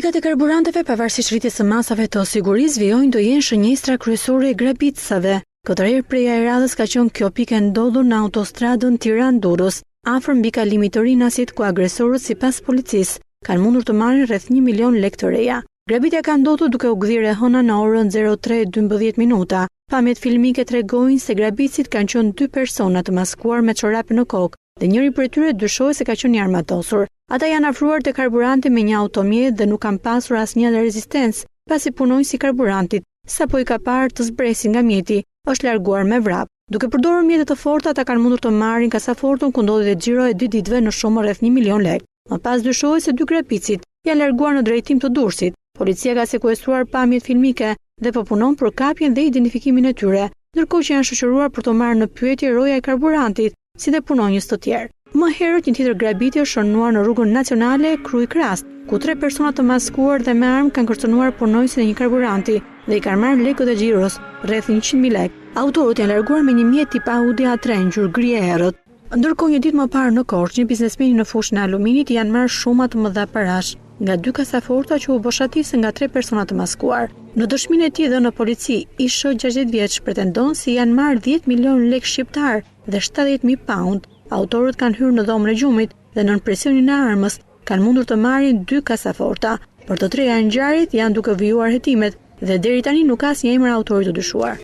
Pikat e karburanteve pavarësisht rritjes së masave të sigurisë vijojnë të jenë shënjestra kryesore e grabitësave. Këtë herë preja e radhës ka qenë kjo pikë e ndodhur në autostradën Tiranë-Durrës, afër mbi kalimit të Rinasit, ku agresorët sipas policisë kanë mundur të marrin rreth 1 milion lekë të reja. Grabitja ka ndodhur duke u gdhirë hëna në orën 03:12 minuta. Pamjet filmike tregojnë se grabitësit kanë qenë 2 persona të maskuar me çorape në kokë dhe njëri prej tyre dyshohet se ka qenë i armatosur. Ata janë afruar te karburanti me një automjet dhe nuk kanë pasur asnjë rezistencë, pasi punonjësi i karburantit, sapo i ka parë të zbresë nga mjeti, është larguar me vrap. Duke përdorur mjete të forta, ata kanë mundur të marrin kasafortun ku ndodhi xhiro e 2 ditëve në shumë rreth 1 milion lekë. Më pas dyshohet se 2 grabitësit janë larguar në drejtim të Durrësit. Policia ka sekuestruar pamjet filmike dhe po punon për kapjen dhe identifikimin e tyre, ndërkohë që janë shoqëruar për të marrë në pyetje roja e karburantit, si dhe punonjës të tjerë. Më herët një tjetër grabitje është shënuar në rrugën nacionale Krujë-Krast, ku 3 persona të maskuar dhe me armë kanë kërcënuar punonjësin e një karburanti dhe i kanë marrë lekët e xhiros, rreth 100.000 lekë. Autorët janë larguar me një mjet tip Audi A3 ngjyrë gri e errët. Ndërkohë një ditë më parë në Korçë, një biznesmen në fushën e aluminit janë marrë shuma të mëdha parash nga 2 kasaforta që u boshatisën nga 3 persona të maskuar. Në dëshminë e tij dhe në polici, ish 60 vjeç pretendon se janë marrë 10 milion lekë shqiptar dhe 70.000 pound. Autorët kanë hyrë në dhomën e gjumit dhe nën presionin e armës kanë mundur të marrin 2 kasaforta. Për të treja ngjarjet janë duke vijuar hetimet dhe deri tani nuk ka asnjë emër autorit të dyshuar.